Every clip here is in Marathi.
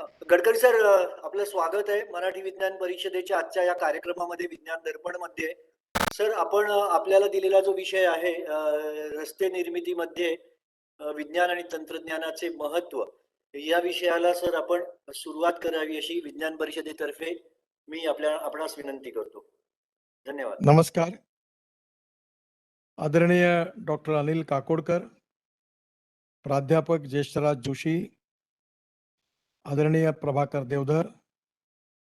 गडकरी सर, आपलं स्वागत आहे मराठी विज्ञान परिषदेच्या आजच्या या कार्यक्रमामध्ये विज्ञान दर्पणमध्ये. सर, आपण आपल्याला दिलेला जो विषय आहे रस्ते निर्मितीमध्ये विज्ञान आणि तंत्रज्ञानाचे महत्त्व, या विषयाला सर आपण सुरुवात करावी अशी विज्ञान परिषदेतर्फे मी आपणास विनंती करतो. धन्यवाद. नमस्कार. आदरणीय डॉक्टर अनिल काकोडकर, प्राध्यापक ज्येष्ठराज जोशी, आदरणीय Prabhakar Deodhar,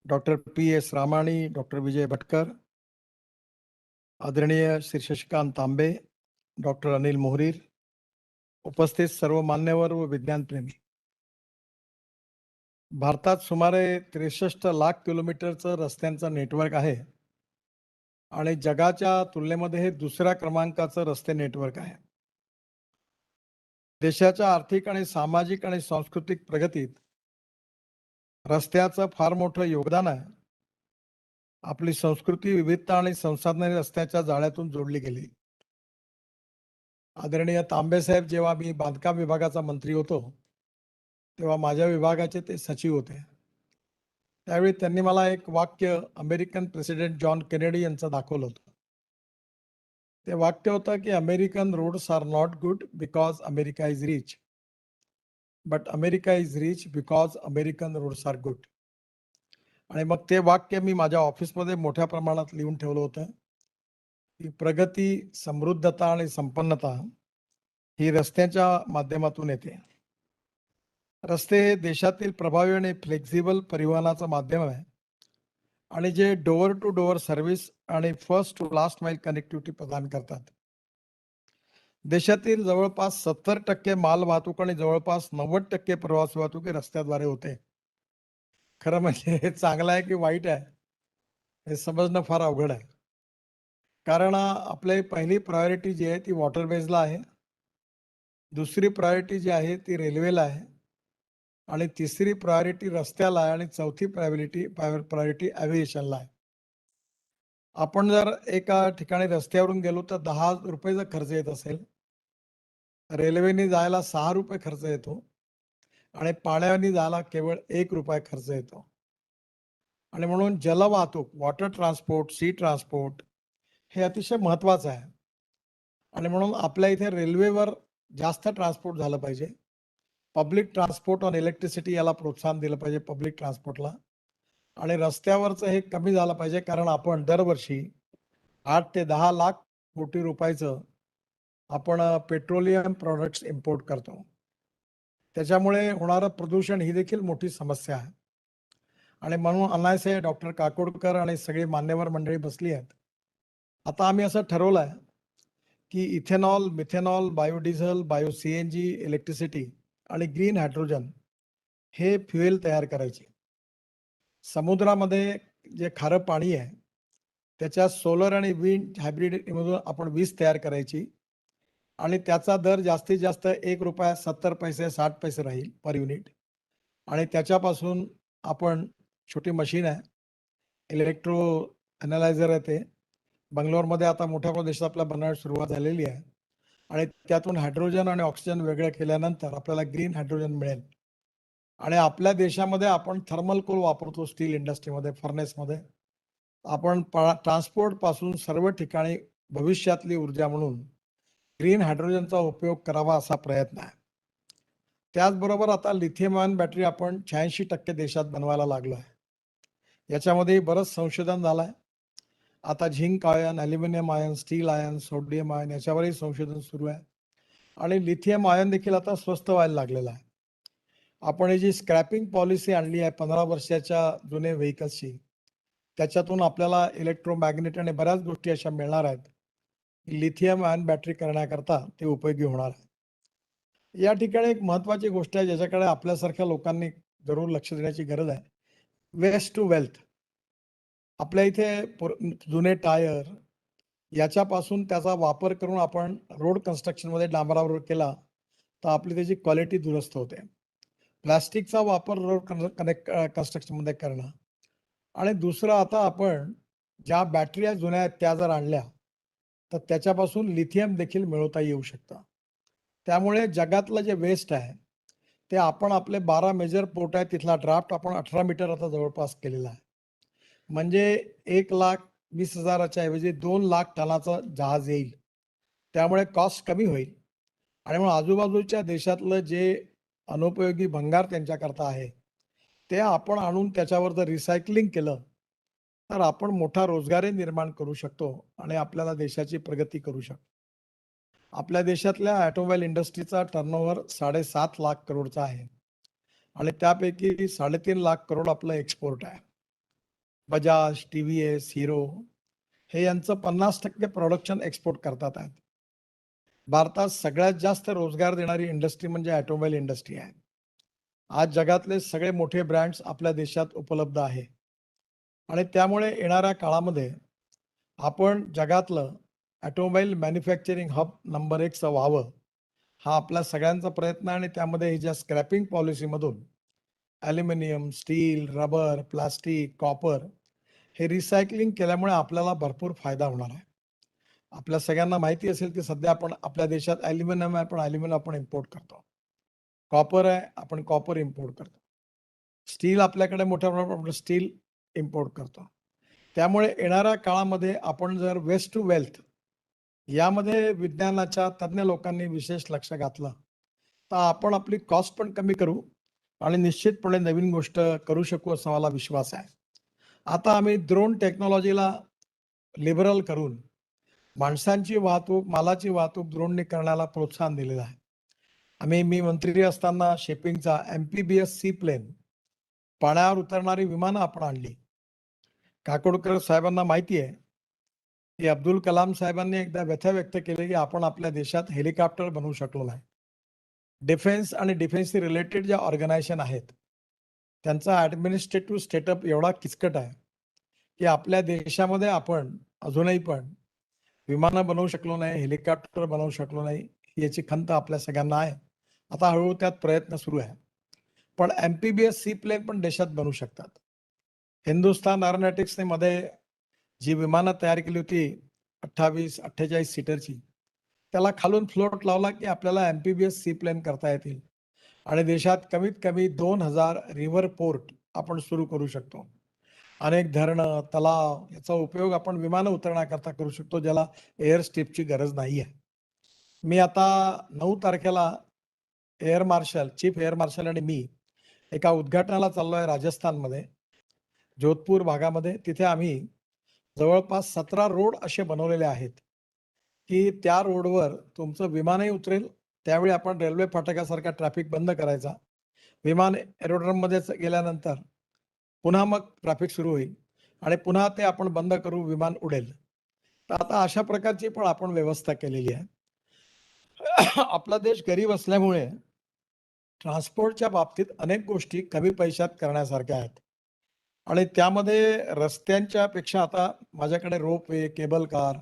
doctor PS Ramani, doctor Vijay Bhatkar, आदरणीय श्री शशिकांत तांबे, डॉक्टर अनिल मोहरीर, उपस्थित सर्व मान्यवर व विज्ञानप्रेमी. भारतात सुमारे 63 लाख किलोमीटरचं रस्त्यांचं नेटवर्क आहे आणि जगाच्या तुलनेमध्ये हे दुसऱ्या क्रमांकाचं रस्ते नेटवर्क आहे. देशाच्या आर्थिक आणि सामाजिक आणि सांस्कृतिक प्रगतीत रस्त्याचं फार मोठं योगदान आहे. आपली संस्कृती, विविधता आणि संसाधने रस्त्याच्या जाळ्यातून जोडली गेली. आदरणीय तांबे साहेब जेव्हा मी बांधकाम विभागाचा मंत्री होतो तेव्हा माझ्या विभागाचे ते सचिव होते. त्यावेळी त्यांनी मला एक वाक्य अमेरिकन प्रेसिडेंट जॉन केनेडी यांचं दाखवलं होतं. ते वाक्य होतं की American roads are not good because America is rich, but America is rich because American roads are good. आणि मग ते वाक्य मी माझ्या ऑफिसमध्ये मोठ्या प्रमाणात लिहून ठेवलं होतं की प्रगती, समृद्धता आणि संपन्नता ही रस्त्याच्या माध्यमातून येते. रस्ते हे देशातील प्रभावी आणि फ्लेक्झिबल परिवहनाचं माध्यम आहे आणि जे डोअर टू डोअर सर्व्हिस आणि first to last mile connectivity प्रदान करतात. देशातील जवळपास 70% माल वाहतूक आणि जवळपास 90% प्रवास वाहतूक ही रस्त्याद्वारे होते. खरं म्हणजे हे चांगलं आहे की वाईट आहे हे समजणं फार अवघड आहे. कारण आपली पहिली प्रायोरिटी जी आहे ती वॉटरवेजला आहे, दुसरी प्रायोरिटी जी आहे ती रेल्वेला आहे आणि तिसरी प्रायोरिटी रस्त्याला आहे आणि चौथी प्रायोरिटी ॲव्हिएशनला आहे. आपण जर एका ठिकाणी रस्त्यावरून गेलो तर 10 रुपयेचा खर्च येत असेल, रेल्वेने जायला 6 रुपये खर्च येतो आणि पाण्याने जायला केवळ 1 रुपया खर्च येतो. आणि म्हणून जलवाहतूक, वॉटर ट्रान्सपोर्ट, सी ट्रान्सपोर्ट हे अतिशय महत्त्वाचं आहे. आणि म्हणून आपल्या इथे रेल्वेवर जास्त ट्रान्सपोर्ट झालं पाहिजे. पब्लिक ट्रान्सपोर्ट ऑन इलेक्ट्रिसिटी याला प्रोत्साहन दिलं पाहिजे, पब्लिक ट्रान्सपोर्टला. आणि रस्त्यावरचं हे कमी झालं पाहिजे, कारण आपण दरवर्षी 8 ते 10 लाख कोटी रुपयाचं आपण पेट्रोलियम प्रॉडक्ट्स इम्पोर्ट करतो. त्याच्यामुळे होणारं प्रदूषण ही देखील मोठी समस्या आहे. आणि म्हणून अनायसे डॉक्टर काकोडकर आणि सगळी मान्यवर मंडळी बसली आहेत. आता आम्ही असं ठरवलं आहे की ethanol, methanol, biodiesel, bio CNG, electricity आणि ग्रीन हायड्रोजन हे फ्युएल तयार करायचे. समुद्रामध्ये जे खारं पाणी आहे त्याच्या सोलर आणि विंड हायब्रिडमधून आपण वीज तयार करायची आणि त्याचा दर जास्तीत जास्त 1 रुपया 70 पैसे 60 पैसे राहील पर युनिट. आणि त्याच्यापासून आपण छोटी मशीन आहे, इलेक्ट्रो ॲनालायझर आहे, ते बंगलोरमध्ये आता मोठ्या प्रदेशात आपल्या बनवण्यास सुरुवात झालेली आहे. आणि त्यातून हायड्रोजन आणि ऑक्सिजन वेगळं केल्यानंतर आपल्याला ग्रीन हायड्रोजन मिळेल. आणि आपल्या देशामध्ये आपण थर्मल कोल वापरतो स्टील इंडस्ट्रीमध्ये, फर्नेसमध्ये. आपण ट्रान्सपोर्टपासून सर्व ठिकाणी भविष्यातली ऊर्जा म्हणून ग्रीन हायड्रोजनचा उपयोग करावा असा प्रयत्न आहे. त्याचबरोबर आता लिथियम आयन बॅटरी आपण 86% देशात बनवायला लागलो आहे. याच्यामध्ये बरंच संशोधन झालं आहे. आता zinc ion, aluminium ion, steel ion, sodium ion याच्यावरही संशोधन सुरू आहे. आणि लिथियम आयन देखील आता स्वस्त व्हायला लागलेला आहे. आपण ही जी स्क्रॅपिंग पॉलिसी आणली आहे 15 वर्षाच्या जुने व्हेकल्सची, त्याच्यातून आपल्याला इलेक्ट्रोमॅग्नेट आणि बऱ्याच गोष्टी अशा मिळणार आहेत. लिथियम आयन बॅटरी करण्याकरता ते उपयोगी होणार आहे. या ठिकाणी एक महत्त्वाची गोष्ट आहे ज्याच्याकडे आपल्यासारख्या लोकांनी जरूर लक्ष देण्याची गरज आहे. Waste to wealth. आपल्या इथे जुने टायर याच्यापासून त्याचा वापर करून आपण रोड कन्स्ट्रक्शनमध्ये डांबरावर केला तर आपली त्याची क्वालिटी दुरुस्त होते. प्लास्टिकचा वापर रोड कन्स्ट्रक्शनमध्ये करणं. आणि दुसरं, आता आपण ज्या बॅटऱ्या जुन्या आहेत त्या जर आणल्या तर त्याच्यापासून लिथियम देखील मिळवता येऊ शकतं. त्यामुळे जगातलं जे वेस्ट आहे ते आपण आपले 12 मेजर पोर्ट आहे तिथला ड्राफ्ट आपण 18 मीटर आता जवळपास केलेला आहे. म्हणजे 1,20,000 ऐवजी 2,00,000 टनाचं जहाज येईल. त्यामुळे कॉस्ट कमी होईल आणि मग आजूबाजूच्या देशातलं जे अनुपयोगी भंगार त्यांच्याकरता आहे, ते आपण आणून त्याच्यावर जर रिसायकलिंग केलं, तर आपण मोठा रोजगारही निर्माण करू शकतो आणि आपल्याला देशाची प्रगती करू शकतो. आपल्या देशातल्या ऑटोमोबाईल इंडस्ट्रीचा टर्नओव्हर 7.5 लाख करोडचा आहे आणि त्यापैकी 3.5 लाख करोड आपलं एक्सपोर्ट आहे. बजाज, टी-व्ही-एस, हिरो हे यांचं 50% प्रोडक्शन एक्सपोर्ट करतात आहेत. भारतात सगळ्यात जास्त रोजगार देणारी इंडस्ट्री म्हणजे ऑटोमोबाईल इंडस्ट्री आहे. आज जगातले सगळे मोठे ब्रँड्स आपल्या देशात उपलब्ध आहे आणि त्यामुळे येणाऱ्या काळामध्ये आपण जगातलं ऑटोमोबाईल मॅन्युफॅक्चरिंग हब नंबर 1 चं व्हावं, हा आपला सगळ्यांचा प्रयत्न आहे आणि त्यामध्ये ह्या स्क्रॅपिंग पॉलिसीमधून aluminium, steel, rubber, plastic, copper हे रिसायकलिंग केल्यामुळे आपल्याला भरपूर फायदा होणार आहे. आपल्या सगळ्यांना माहिती असेल की सध्या आपण आपल्या देशात ॲल्युमिनियम आहे, पण ॲल्युमिनियम आपण इम्पोर्ट करतो. कॉपर आहे, आपण कॉपर इम्पोर्ट करतो. स्टील आपल्याकडे मोठ्या प्रमाणात आपण स्टील इम्पोर्ट करतो. त्यामुळे येणाऱ्या काळामध्ये आपण जर वेस्ट टू वेल्थ यामध्ये विज्ञानाच्या तज्ञ लोकांनी विशेष लक्ष घातलं, तर आपण आपली कॉस्ट पण कमी करू आणि निश्चितपणे नवीन गोष्ट करू शकू असा मला विश्वास आहे. आता आम्ही ड्रोन टेक्नॉलॉजीला लिबरल करून माणसांची वाहतूक, मालाची वाहतूक ड्रोनने करण्याला प्रोत्साहन दिलेलं आहे. मी मंत्री असताना शिपिंगचा एम्फिबियस सी प्लेन पाण्यावर उतरणारी विमानं आपण आणली. काकोडकर साहेबांना माहिती आहे, की अब्दुल कलाम साहेबांनी एकदा व्यथा व्यक्त केली, की आपण आपल्या देशात हेलिकॉप्टर बनवू शकलो नाही. डिफेन्स आणि डिफेन्सशी रिलेटेड ज्या ऑर्गनायझेशन आहेत, त्यांचा ॲडमिनिस्ट्रेटिव्ह सेटअप एवढा किचकट आहे, की आपल्या देशामध्ये आपण अजूनही पण विमानं बनवू शकलो नाही, हेलिकॉप्टर बनवू शकलो नाही, याची खंत आपल्या सगळ्यांना आहे. आता हळू त्यात प्रयत्न सुरू आहे. पण एम्फिबियस सी प्लेन पण देशात बनू शकतात. हिंदुस्थान एरोनॉटिक्सने मध्ये जी विमानं तयार केली होती 28-48 सीटरची, त्याला खालून फ्लोट लावला, की आपल्याला एम्फिबियस सी प्लेन करता येतील आणि देशात कमीत कमी 2,000 रिव्हर पोर्ट आपण सुरू करू शकतो. अनेक धरणं, तलाव याचा उपयोग आपण विमानं उतरण्याकरता करू शकतो, ज्याला एअर स्ट्रिपची गरज नाही आहे. मी आता 9 तारखेला air marshal, chief air marshal आणि मी एका उद्घाटनाला चाललोय राजस्थानमध्ये, जोधपूर भागामध्ये. तिथे आम्ही जवळपास 17 रोड असे बनवलेले आहेत, की त्या रोडवर तुमचं विमानही उतरेल. त्यावेळी आपण रेल्वे फाटकासारखा ट्रॅफिक बंद करायचा. विमान एरोड्रममध्येच गेल्यानंतर पुन्हा मग ट्रॅफिक सुरू होईल आणि पुन्हा ते आपण बंद करू, विमान उडेल. तर आता अशा प्रकारची पण आपण व्यवस्था केलेली आहे. आपला देश गरीब असल्यामुळे ट्रान्सपोर्टच्या बाबतीत अनेक गोष्टी कमी पैशात करण्यासारख्या आहेत आणि त्यामध्ये रस्त्यांच्या पेक्षा आता माझ्याकडे रोपवे, केबल कार,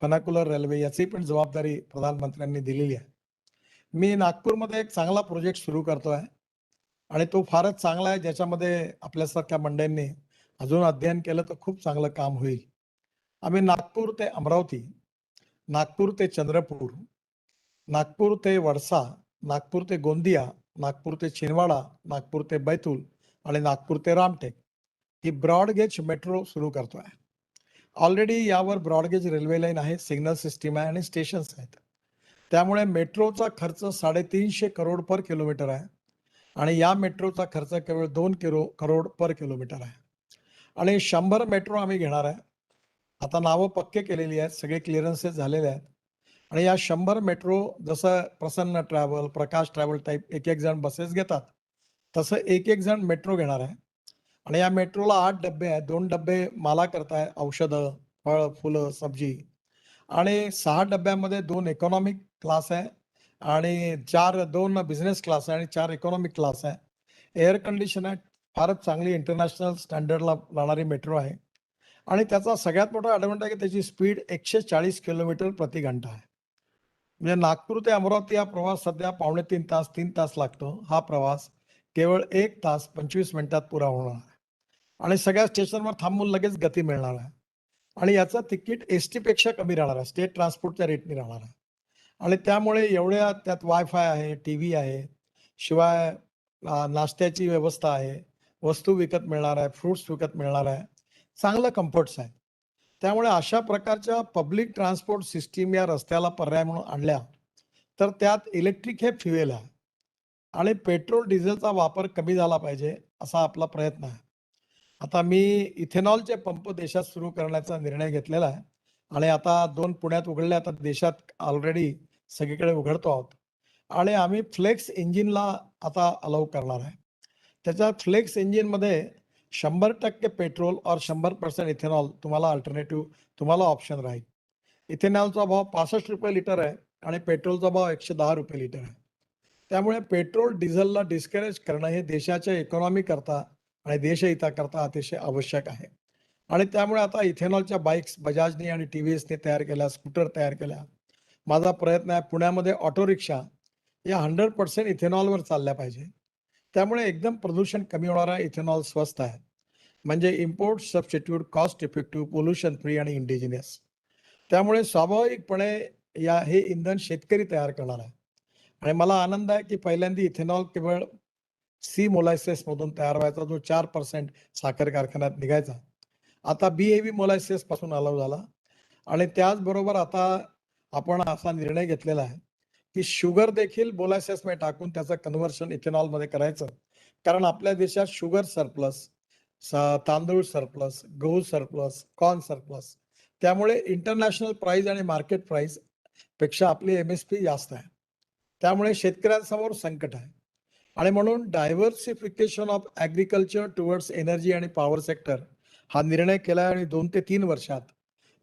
फनाक्युलर रेल्वे याची पण जबाबदारी प्रधानमंत्र्यांनी दिलेली आहे. मी नागपूरमध्ये एक चांगला प्रोजेक्ट सुरू करतोय आणि तो फारच चांगला आहे, ज्याच्यामध्ये आपल्यासारख्या मंडळींनी अजून अध्ययन केलं तर खूप चांगलं काम होईल. आम्ही नागपूर ते अमरावती, नागपूर ते चंद्रपूर, नागपूर ते वडसा, नागपूर ते गोंदिया, नागपूर ते छिंदवाडा, नागपूर ते बैतूल आणि नागपूर ते रामटेक ही ब्रॉडगेज मेट्रो सुरू करतोय. ऑलरेडी यावर ब्रॉडगेज रेल्वे लाईन आहे, सिग्नल सिस्टीम आहे आणि स्टेशन्स आहेत. त्यामुळे मेट्रोचा खर्च 350 करोड पर किलोमीटर आहे आणि या मेट्रोचा खर्च केवळ 2 करोड पर किलोमीटर आहे आणि 100 मेट्रो आम्ही घेणार आहे. आता नावं पक्के केलेली आहेत, सगळे क्लिअरन्सेस झालेले आहेत आणि या 100 मेट्रो जसं प्रसन्न ट्रॅव्हल, प्रकाश ट्रॅव्हल टाईप एक जण बसेस घेतात, तसं एक जण मेट्रो घेणार आहे आणि या मेट्रोला 8 डब्बे आहेत. 2 डब्बे माला करताय, औषधं, फळ, फुलं, सब्जी आणि 6 डब्यामध्ये 2 इकॉनॉमिक क्लास आहे आणि 2 बिझनेस क्लास आहे आणि 4 इकॉनॉमिक क्लास आहे. एअर कंडिशन आहे. फारच चांगली इंटरनॅशनल स्टँडर्डला जाणारी मेट्रो आहे आणि त्याचा सगळ्यात मोठा ॲडव्हांटेज आहे की त्याची स्पीड 140 किलोमीटर प्रति घंटा आहे. म्हणजे नागपूर ते अमरावती हा प्रवास सध्या 2.5 तास, 3 तास लागतो. हा प्रवास केवळ 1 तास 25 मिनिटात पुरा होणार आहे आणि सगळ्या स्टेशनवर थांबून लगेच गती मिळणार आहे आणि याचं तिकीट एस पेक्षा कमी राहणार आहे. स्टेट ट्रान्सपोर्टच्या रेटने राहणार आहे आणि त्यामुळे एवढ्या त्यात वायफाय आहे, टीव्ही आहे, शिवाय नाश्त्याची व्यवस्था आहे, वस्तू विकत मिळणार आहे, फ्रुट्स विकत मिळणार आहे, चांगलं कम्फर्ट्स आहे. त्यामुळे अशा प्रकारच्या पब्लिक ट्रान्सपोर्ट सिस्टीम या रस्त्याला पर्याय म्हणून आणल्या, तर त्यात इलेक्ट्रिक हे फ्युएल आहे आणि पेट्रोल डिझेलचा वापर कमी झाला पाहिजे, असा आपला प्रयत्न आहे. आता मी इथेनॉलचे पंप देशात सुरू करण्याचा निर्णय घेतलेला आहे आणि आता 2 पुण्यात उघडले, आता देशात ऑलरेडी सगळीकडे उघडतो आहोत आणि आम्ही फ्लेक्स इंजिनला आता अलाउ करणार आहे. त्याच्यात फ्लेक्स इंजिनमध्ये 100% पेट्रोल और 100% इथेनॉल तुम्हाला अल्टरनेटिव्ह तुम्हाला ऑप्शन राहील. इथेनॉलचा भाव ₹65 लिटर आहे आणि पेट्रोलचा भाव ₹110 लिटर आहे. त्यामुळे पेट्रोल, डिझेलला डिस्करेज करणं हे देशाच्या इकॉनॉमी करता आणि देशहिताकरता अतिशय आवश्यक आहे. आणि त्यामुळे आता इथेनॉलच्या बाईक्स बजाजने आणि टी-व्ही-एसने तयार केल्या, स्कूटर तयार केल्या. माझा प्रयत्न आहे पुण्यामध्ये ऑटो रिक्षा या 100% इथेनॉलवर चालल्या पाहिजे. त्यामुळे एकदम प्रदूषण कमी होणार आहे, इथेनॉल स्वस्त आहे. म्हणजे import substitute, cost effective, pollution free आणि इंडिजिनियस. त्यामुळे स्वाभाविकपणे हे इंधन शेतकरी तयार करणार आहे. आणि मला आनंद आहे की पहिल्यांदा इथेनॉल केवळ सी मोलॅसिसमधून तयार व्हायचा, जो 4% साखर कारखान्यात निघायचा. आता बी-हेवी मोलॅसिस पासून अलाउ झाला आणि त्याचबरोबर आता आपण असा निर्णय घेतलेला आहे की शुगर देखील मोलॅसिसमध्ये टाकून त्याचं कन्व्हर्शन इथेनॉलमध्ये करायचं. कारण आपल्या देशात शुगर सरप्लस, तांदूळ सरप्लस, गहू सरप्लस, कॉर्न सरप्लस. त्यामुळे इंटरनॅशनल प्राइस आणि मार्केट प्राइस पेक्षा आपली एम-एस-पी जास्त आहे. त्यामुळे शेतकऱ्यांसमोर संकट आहे आणि म्हणून diversification of agriculture towards energy आणि पॉवर सेक्टर हा निर्णय केला आहे आणि 2 ते 3 वर्षात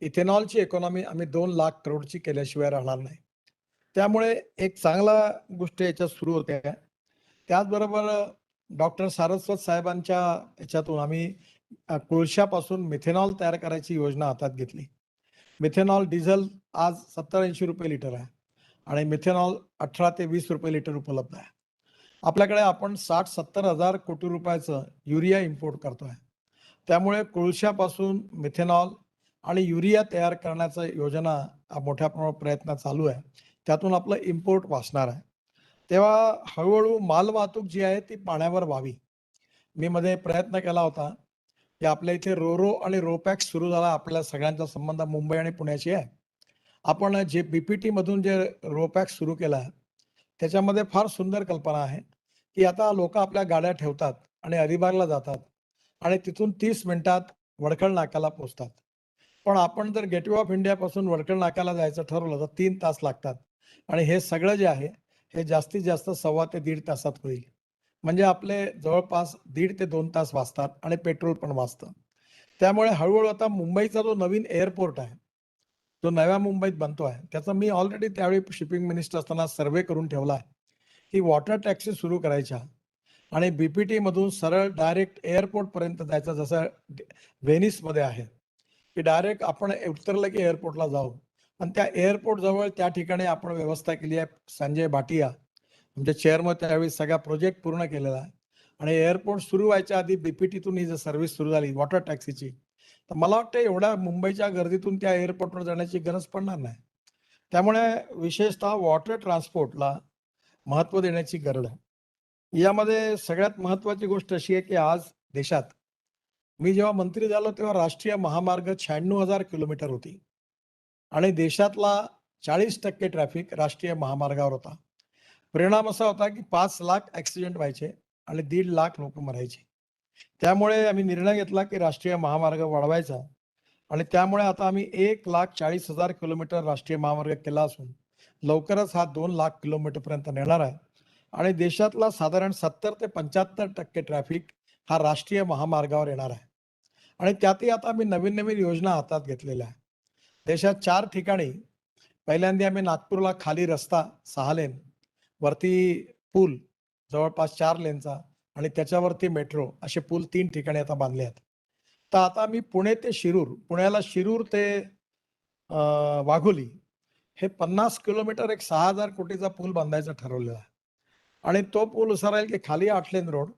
इथेनॉलची इकॉनॉमी आम्ही 2 लाख करोडची केल्याशिवाय राहणार नाही. त्यामुळे एक चांगला गोष्ट याच्यात सुरू होते आहे. त्याचबरोबर डॉक्टर सारस्वत साहेबांच्या याच्यातून आम्ही कोळशापासून मिथेनॉल तयार करायची योजना हातात घेतली. मिथेनॉल डिझेल आज ₹70-80 लिटर आहे आणि मिथेनॉल ₹18 ते ₹20 लिटर उपलब्ध आहे. आपल्याकडे आपण 60-70 हजार कोटी रुपयाचं युरिया इम्पोर्ट करतोय. त्यामुळे कोळशापासून मिथेनॉल आणि युरिया तयार करण्याचा योजना मोठ्या प्रमाणात प्रयत्न चालू आहे. त्यातून आपलं इम्पोर्ट वाचणार आहे. तेव्हा हळू मालवाहतूक जी आहे ती पाण्यावर व्हावी. मी मध्ये प्रयत्न केला होता की आपल्या इथे रो आणि रोपॅक्स सुरू झाला. आपल्या सगळ्यांचा संबंध मुंबई आणि पुण्याशी आहे. आपण जे बीपीटी मधून जे रोपॅक्स सुरू केला आहे, त्याच्यामध्ये फार सुंदर कल्पना आहे की आता लोक आपल्या गाड्या ठेवतात आणि अलिबागला जातात आणि तिथून 30 मिनिटात वडखळ नाक्याला पोहोचतात. पण आपण जर गेटवे ऑफ इंडियापासून वडखळ नाक्याला जायचं ठरवलं तर 3 तास लागतात आणि हे सगळं जे आहे हे जास्तीत जास्त 1.25 ते 1.5 तासात होईल. म्हणजे आपले जवळपास 1.5 ते 2 तास वाचतात आणि पेट्रोल पण वाचतं. त्यामुळे हळूहळू आता मुंबईचा जो नवीन एअरपोर्ट आहे, जो नव्या मुंबईत बनतो आहे, त्याचा मी ऑलरेडी त्यावेळी शिपिंग मिनिस्टर असताना सर्व्हे करून ठेवला आहे की वॉटर टॅक्सी सुरू करायच्या आणि बीपीटी मधून सरळ डायरेक्ट एअरपोर्टपर्यंत जायचं, जसं व्हेनिसमध्ये आहे की डायरेक्ट आपण उतरलं की एअरपोर्टला जाऊ. आणि त्या एअरपोर्ट जवळ त्या ठिकाणी आपण व्यवस्था केली आहे. संजय भाटिया आमचे चेअरमन त्यावेळी सगळा प्रोजेक्ट पूर्ण केलेला आहे आणि एअरपोर्ट सुरू व्हायच्या आधी बीपीटीतून ही जर सर्व्हिस सुरू झाली वॉटर टॅक्सीची, तर मला वाटतं एवढ्या मुंबईच्या गर्दीतून त्या एअरपोर्टवर जाण्याची गरज पडणार नाही. त्यामुळे विशेषतः वॉटर ट्रान्सपोर्टला महत्त्व देण्याची गरज आहे. यामध्ये सगळ्यात महत्त्वाची गोष्ट अशी आहे की आज देशात मी जेव्हा मंत्री झालो तेव्हा राष्ट्रीय महामार्ग 96,000 किलोमीटर होती आणि देशातला 40% ट्रॅफिक राष्ट्रीय महामार्गावर होता. परिणाम असा होता की 5 लाख ॲक्सिडेंट व्हायचे आणि 1.5 लाख लोक मरायचे. त्यामुळे आम्ही निर्णय घेतला की राष्ट्रीय महामार्ग वाढवायचा आणि त्यामुळे आता आम्ही 1,40,000 किलोमीटर राष्ट्रीय महामार्ग केला असून लवकरच हा 2 लाख किलोमीटरपर्यंत नेणार आहे आणि देशातला साधारण 70 ते 75% ट्रॅफिक हा राष्ट्रीय महामार्गावर येणार आहे. आणि त्यातही आता आम्ही नवीन योजना हातात घेतलेल्या आहे. देशात 4 ठिकाणी पहिल्यांदा आम्ही नागपूरला खाली रस्ता 6 लेन, वरती पूल जवळपास 4 लेनचा आणि त्याच्यावरती मेट्रो असे पूल 3 ठिकाणी आता बांधले आहेत. तर आता आम्ही पुणे ते शिरूर, पुण्याला शिरूर ते वाघोली हे 50 किलोमीटर एक 6,000 कोटीचा पूल बांधायचा ठरवलेला आहे. आणि तो पूल असा राहील की खाली 8 लेन रोड,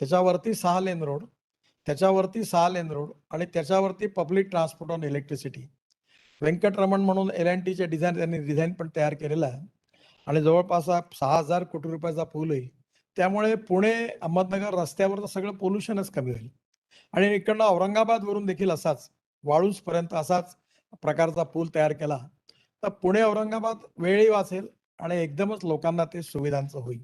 त्याच्यावरती 6 लेन रोड, त्याच्यावरती 6 लेन रोड आणि त्याच्यावरती public transport on electricity. Venkataraman म्हणून एल&टीचे डिझाईन, त्यांनी डिझाईन पण तयार केलेला आहे आणि जवळपास हा 6,000 कोटी रुपयाचा पूल आहे. त्यामुळे पुणे अहमदनगर रस्त्यावर तर सगळं पोल्युशनच कमी होईल. आणि इकडनं औरंगाबादवरून देखील असाच वाळूजपर्यंत असाच प्रकारचा पूल तयार केला तर पुणे औरंगाबाद वेळही वाचेल आणि एकदमच लोकांना ते सुविधांचं होईल.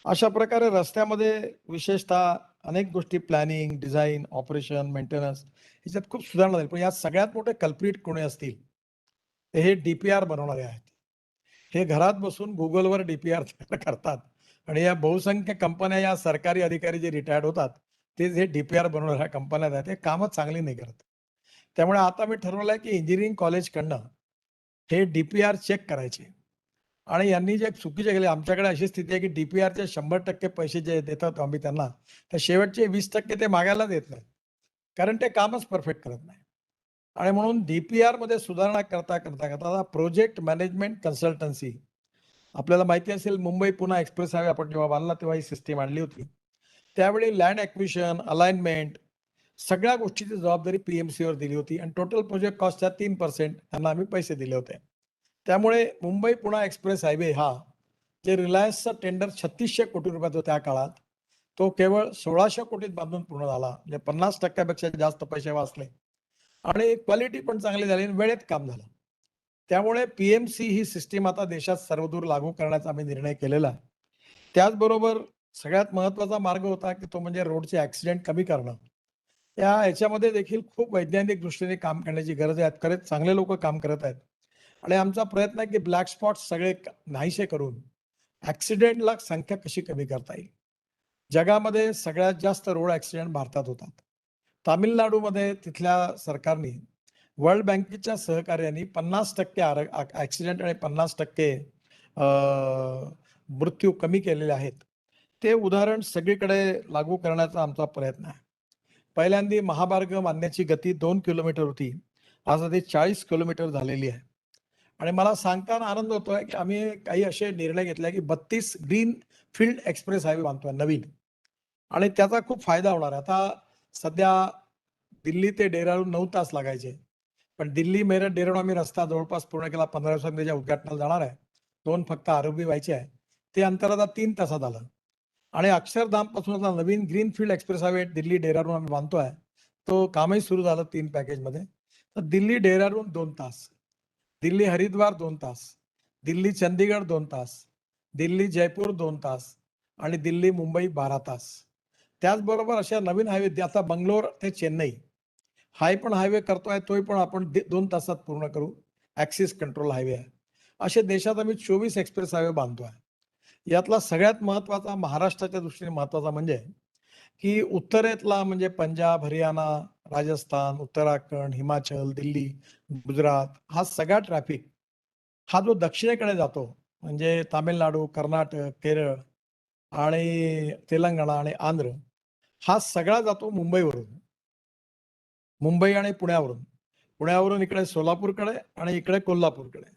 अशा प्रकारे रस्त्यामध्ये विशेषतः अनेक गोष्टी प्लॅनिंग, डिझाइन, ऑपरेशन, मेंटेनन्स ह्याच्यात खूप सुधारणा झाली. पण यात सगळ्यात मोठे कल्प्रिट कोणी असतील, तर हे डी-पी-आर बनवणारे आहेत. हे घरात बसून Googleवर डी-पी-आर तयार करतात आणि या बहुसंख्य कंपन्या, या सरकारी अधिकारी जे रिटायर्ड होतात, ते जे डी-पी-आर बनवणाऱ्या कंपन्या आहेत, ते कामच चांगली नाही करत. त्यामुळे आता मी ठरवलं आहे, की इंजिनिअरिंग कॉलेजकडनं हे डी-पी-आर चेक करायचे आणि यांनी जे चुकीचे केले, आमच्याकडे अशी स्थिती आहे, की डी-पी-आरचे 100% पैसे जे देतात आम्ही त्यांना, तर शेवटचे 20% ते मागायला देत नाहीत. कारण ते कामच परफेक्ट करत नाही. आणि म्हणून डी-पी-आरमध्ये सुधारणा करता प्रोजेक्ट मॅनेजमेंट कन्सल्टन्सी आपल्याला माहिती असेल मुंबई-पुणा एक्सप्रेस हायवे आपण जेव्हा बांधला तेव्हा ही सिस्टम आणली होती. त्यावेळी लँड ॲक्विजिशन, अलाइनमेंट सगळ्या गोष्टीची जबाबदारी पी-एम-सीवर दिली होती आणि टोटल प्रोजेक्ट कॉस्टच्या 3% त्यांना आम्ही पैसे दिले होते. त्यामुळे मुंबई-पुणा एक्सप्रेस हायवे हा जे रिलायन्सचा टेंडर 3600 कोटी रुपयात होता त्या काळात, तो केवळ 1600 कोटीत बांधून पूर्ण झाला. म्हणजे 50% पेक्षा जास्त पैसे वाचले आणि क्वालिटी पण चांगली झाली आणि वेळेत काम झालं. त्यामुळे पी-एम-सी ही सिस्टम आता देशात सर्वदूर लागू करण्याचा आम्ही निर्णय केलेला आहे. त्याचबरोबर सगळ्यात महत्त्वाचा मार्ग होता, की तो म्हणजे रोडचे ॲक्सिडेंट कमी करणं. ह्याच्यामध्ये देखील खूप वैज्ञानिक दृष्टीने काम करण्याची गरज आहे. खरंच चांगले लोकं काम करत आहेत आणि आमचा प्रयत्न आहे, की ब्लॅक स्पॉट्स सगळे नाहीसे करून ॲक्सिडेंटला संख्या कशी कमी करता येईल. जगामध्ये सगळ्यात जास्त रोड ॲक्सिडेंट भारतात होतात. तामिळनाडूमध्ये तिथल्या सरकारने वर्ल्ड बँकेच्या सहकार्याने 50% ॲक्सिडेंट आणि 50% अ, मृत्यू कमी केलेले आहेत. ते उदाहरण सगळीकडे लागू करण्याचा आमचा प्रयत्न आहे. पहिल्यांदा महामार्ग बांधण्याची गती 2 किलोमीटर होती. आज ती 40 किलोमीटर झालेली आहे. आणि मला सांगताना आनंद होतोय, की आम्ही काही असे निर्णय घेतले, की 32 ग्रीन फील्ड एक्सप्रेस हायवे बांधतोय नवीन आणि त्याचा खूप फायदा होणार आहे. आता सध्या दिल्ली ते डेहराडून 9 तास लागायचे. पण दिल्ली, मेरठ, डेहराडून आम्ही रस्ता जवळपास पूर्ण केला. 15 दिवसांनी त्याच्या उद्घाटनाला जाणार आहे. 2 फक्त आरोग्य व्हायचे आहे. ते अंतर आता 3 तासात आलं. आणि अक्षरधामपासून आता नवीन greenfield express highway Delhi Dehradun आम्ही बांधतोय. तो कामही सुरू झालं 3 पॅकेजमध्ये. तर दिल्ली डेहराडून 2 तास, दिल्ली हरिद्वार 2 तास, दिल्ली चंदीगड 2 तास, दिल्ली जयपूर 2 तास आणि दिल्ली मुंबई 12 तास. त्याचबरोबर अशा नवीन हायवे आता बंगलोर ते चेन्नई पण हायवे करतोय, तोही पण आपण 2 तासात पूर्ण करू. ॲक्सिस कंट्रोल हायवे आहे. असे देशात आम्ही 24 एक्सप्रेस हायवे बांधतोय. यातला सगळ्यात महत्त्वाचा महाराष्ट्राच्या दृष्टीने महत्त्वाचा म्हणजे, की उत्तरेतला म्हणजे पंजाब, हरियाणा, राजस्थान, उत्तराखंड, हिमाचल, दिल्ली, गुजरात हा सगळा ट्रॅफिक हा जो दक्षिणेकडे जातो म्हणजे तामिळनाडू, कर्नाटक, केरळ आणि तेलंगणा आणि आंध्र हा सगळा जातो मुंबईवरून. मुंबई आणि पुण्यावरून. पुण्यावरून इकडे सोलापूरकडे आणि इकडे कोल्हापूरकडे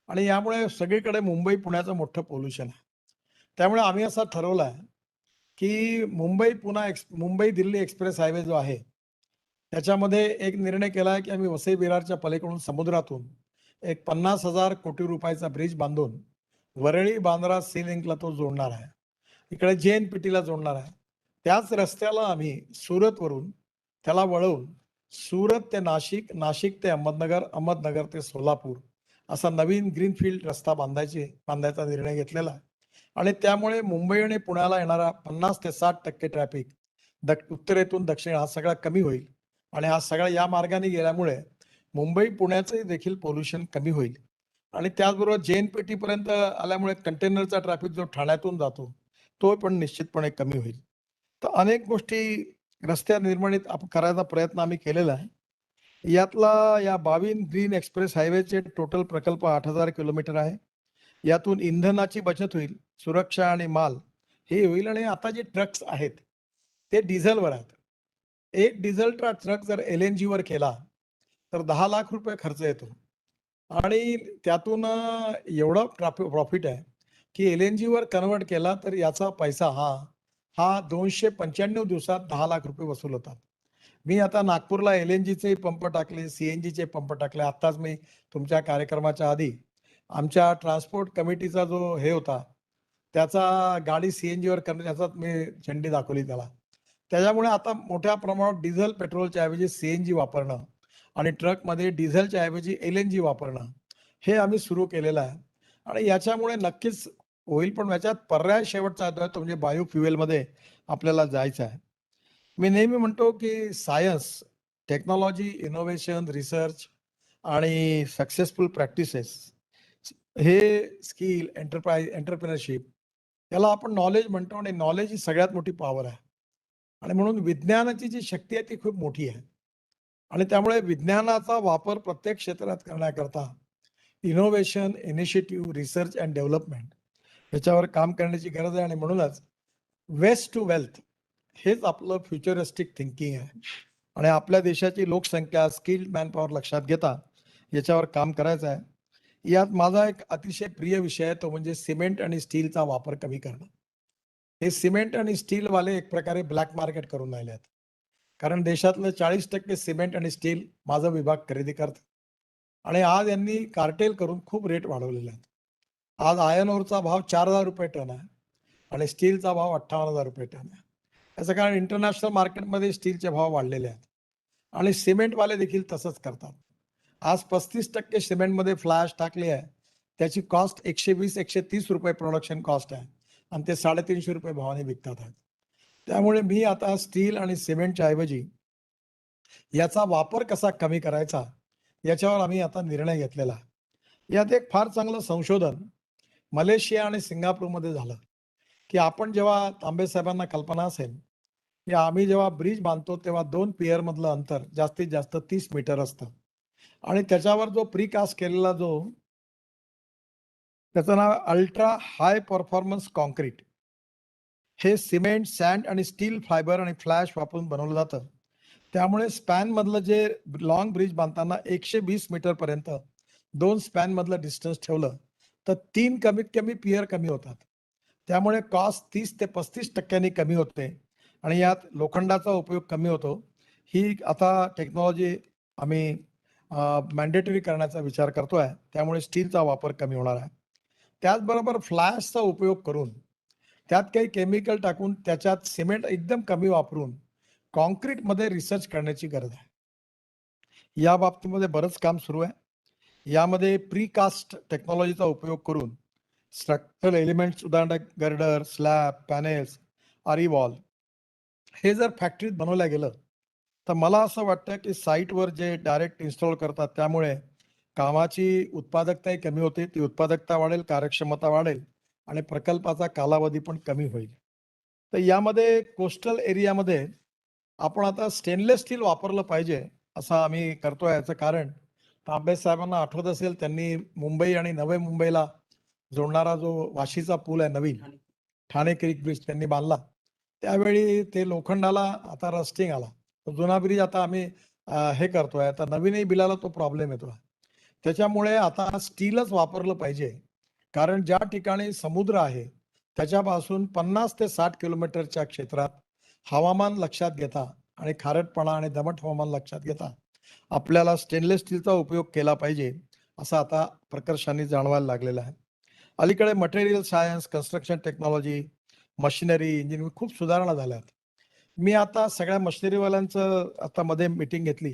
आणि यामुळे सगळीकडे मुंबई, पुण्याचं मोठं पोल्युशन आहे. त्यामुळे आम्ही असं ठरवलं आहे, की मुंबई दिल्ली एक्सप्रेस हायवे जो आहे, त्याच्यामध्ये एक निर्णय केला आहे, की आम्ही वसई विरारच्या पलीकडून समुद्रातून एक 50,000 कोटी रुपयाचा ब्रिज बांधून वरळी बांद्रा सी लिंकला तो जोडणार आहे. इकडे जे-एन-पी-टीला जोडणार आहे. त्याच रस्त्याला आम्ही सुरतवरून त्याला वळवून सुरत ते नाशिक, नाशिक ते अहमदनगर, अहमदनगर ते सोलापूर असा नवीन ग्रीनफील्ड रस्ता बांधायचा निर्णय घेतलेला आहे. आणि त्यामुळे मुंबई आणि पुण्याला येणारा 50 ते 60% ट्रॅफिक उत्तरेतून दक्षिण हा सगळा कमी होईल आणि हा सगळा या मार्गाने गेल्यामुळे मुंबई पुण्याचंही देखील पोल्युशन कमी होईल आणि त्याचबरोबर जे-एन-पी-टी पर्यंत आल्यामुळे कंटेनरचा ट्रॅफिक जो ठाण्यातून जातो, तो पण निश्चितपणे कमी होईल. तर अनेक गोष्टी रस्त्या निर्माणीत करायचा प्रयत्न आम्ही केलेला आहे. यातला या 22 ग्रीन एक्सप्रेस हायवेचे टोटल प्रकल्प 8,000 किलोमीटर आहे. यातून इंधनाची बचत होईल, सुरक्षा आणि माल हे होईल आणि आता जे ट्रक्स आहेत, ते डिझेलवर आहेत. एक डिझेलचा ट्रक जर एल-एन-जीवर केला, तर 10 लाख रुपये खर्च येतो आणि त्यातून एवढं प्रॉफिट आहे, की एल-एन-जीवर कन्व्हर्ट केला तर याचा पैसा हा 295 दिवसात 10 लाख रुपये वसूल होतात. मी आता नागपूरला एल-एन-जीचे पंप टाकले, सी-एन-जीचे पंप टाकले. आत्ताच मी तुमच्या कार्यक्रमाच्या आधी आमच्या ट्रान्सपोर्ट कमिटीचा जो हे होता त्याचा गाडी सीएनजीवर करण्याचा मी झंडी दाखवली त्याला. त्याच्यामुळे आता मोठ्या प्रमाणात डिझेल पेट्रोलच्या ऐवजी सीएनजी वापरणं आणि ट्रकमध्ये डिझेलच्या ऐवजी एलएनजी वापरणं, हे आम्ही सुरू केलेलं आहे. आणि याच्यामुळे नक्कीच होईल, पण याच्यात पर्याय शेवटचा आहे तो म्हणजे बायोफ्युएलमध्ये आपल्याला जायचं आहे. मी नेहमी म्हणतो की सायन्स, टेक्नॉलॉजी, इनोव्हेशन, रिसर्च आणि सक्सेसफुल प्रॅक्टिसेस हे स्किल, एंटरप्रेन्योरशिप याला आपण नॉलेज म्हणतो आणि नॉलेज ही सगळ्यात मोठी पॉवर आहे. आणि म्हणून विज्ञानाची जी शक्ती आहे ती खूप मोठी आहे. आणि त्यामुळे विज्ञानाचा वापर प्रत्येक क्षेत्रात करण्याकरता innovation, initiative, research and development याच्यावर काम करण्याची गरज आहे. आणि म्हणूनच वेस्ट टू वेल्थ हेच आपलं फ्युचरिस्टिक थिंकिंग आहे. आणि आपल्या देशाची लोकसंख्या, स्किल्ड मॅनपॉवर लक्षात घेता याच्यावर काम करायचं आहे. यात माझा एक अतिशय प्रिय विषय आहे, तो म्हणजे सिमेंट आणि स्टीलचा वापर कमी करणं. हे सिमेंट आणि स्टीलवाले एक प्रकारे ब्लॅक मार्केट करून राहिले आहेत. कारण देशातलं 40% सिमेंट आणि स्टील माझा विभाग खरेदी करतो. आणि आज यांनी कार्टेल करून खूप रेट वाढवलेले आहेत. आज आयर्न ओरचा भाव ₹4,000 टन आहे आणि स्टीलचा भाव ₹58,000 टन आहे. याचं कारण इंटरनॅशनल मार्केटमध्ये स्टीलचे भाव वाढलेले आहेत. आणि सिमेंटवाले देखील तसंच करतात. आज 35% सिमेंटमध्ये फ्लॅश टाकली आहे. त्याची कॉस्ट ₹120-130 प्रोडक्शन कॉस्ट आहे आणि ते ₹350 भावाने विकतात आहेत. त्यामुळे मी आता स्टील आणि सिमेंटच्या ऐवजी याचा वापर कसा कमी करायचा याच्यावर आम्ही आता निर्णय घेतलेला आहे. यात एक फार चांगलं संशोधन मलेशिया आणि सिंगापूरमध्ये झालं, की आपण जेव्हा तांबे साहेबांना कल्पना असेल, की आम्ही जेव्हा ब्रिज बांधतो तेव्हा 2 पियर मधलं अंतर जास्तीत जास्त 30 मीटर असतं. आणि त्याच्यावर जो प्रीकास्ट केलेला त्याचं नाव अल्ट्रा हाय परफॉर्मन्स कॉन्क्रीट. हे सिमेंट, सँड आणि स्टील फायबर आणि फ्लॅश वापरून बनवलं जातं. त्यामुळे स्पॅन मधलं जे लॉंग ब्रिज बांधताना 120 मीटर पर्यंत 2 स्पॅन मधलं डिस्टन्स ठेवलं तर 3 कमीत कमी पियर कमी होतात. त्यामुळे कॉस्ट 30 ते 35% कमी होते आणि यात लोखंडाचा उपयोग कमी होतो. ही आता टेक्नॉलॉजी आम्ही मॅन्डेटरी करण्याचा विचार करतोय. त्यामुळे स्टीलचा वापर कमी होणार आहे. त्याचबरोबर फ्लॅशचा उपयोग करून त्यात काही केमिकल टाकून त्याच्यात सिमेंट एकदम कमी वापरून काँक्रीटमध्ये रिसर्च करण्याची गरज आहे. या बाबतीमध्ये बरंच काम सुरू आहे. यामध्ये प्रीकास्ट टेक्नॉलॉजीचा उपयोग करून स्ट्रक्चरल एलिमेंट्स उदाहरणार्थ गर्डर, स्लॅब, पॅनेल्स, आरी वॉल हे जर फॅक्टरीत बनवलं गेलं तर मला असं वाटतं की साईटवर जे डायरेक्ट इन्स्टॉल करतात त्यामुळे कामाची उत्पादकताही कमी होते. ती उत्पादकता वाढेल, कार्यक्षमता वाढेल आणि प्रकल्पाचा कालावधी पण कमी होईल. तर यामध्ये कोस्टल एरियामध्ये आपण आता स्टेनलेस स्टील वापरलं पाहिजे असं आम्ही करतोय. याचं कारण तांबे साहेबांना आठवत असेल, त्यांनी मुंबई आणि नवी मुंबईला जोडणारा जो वाशीचा पूल आहे नवीन, ठाणे क्रीक ब्रिज त्यांनी बांधला. त्यावेळी ते लोखंडाला आता रस्टिंग आला. तो जुना ब्रिज आता आम्ही हे करतोय. आता नवीनही बिलाला तो प्रॉब्लेम येतोय. त्याच्यामुळे आता स्टीलच वापरलं पाहिजे. कारण ज्या ठिकाणी समुद्र आहे त्याच्यापासून 50 ते 60 किलोमीटरच्या क्षेत्रात हवामान लक्षात घेता आणि खारटपणा आणि दमट हवामान लक्षात घेता आपल्याला स्टेनलेस स्टीलचा उपयोग केला पाहिजे, असं आता प्रकर्षाने जाणवायला लागलेलं आहे. अलीकडे material science, construction technology, machinery, engineering खूप सुधारणा झाल्यात. मी आता सगळ्या मशिनरीवाल्यांचं आता मध्ये मीटिंग घेतली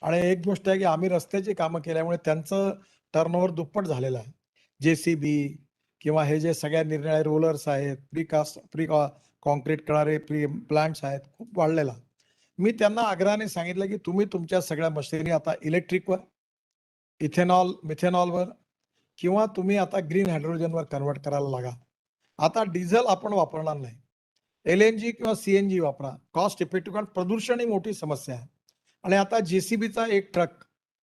आणि एक गोष्ट आहे की आम्ही रस्त्याची कामं केल्यामुळे त्यांचं टर्नओव्हर दुप्पट झालेलं आहे. जेसीबी किंवा हे जे सगळ्या निरनिराळे रोलर्स आहेत, काँक्रीट करणारे प्लांट्स आहेत, खूप वाढलेला. मी त्यांना आग्रहाने सांगितलं की तुम्ही तुमच्या सगळ्या मशिनरी आता इलेक्ट्रिकवर, मिथेनॉलवर किंवा तुम्ही आता ग्रीन हायड्रोजनवर कन्व्हर्ट करायला लागा. आता डिझेल आपण वापरणार नाही. एलएनजी किंवा सीएनजी वापरा. कॉस्ट इफेक्टिव्ह, कारण प्रदूषण ही मोठी समस्या आहे. आणि आता जेसीबीचा एक ट्रक,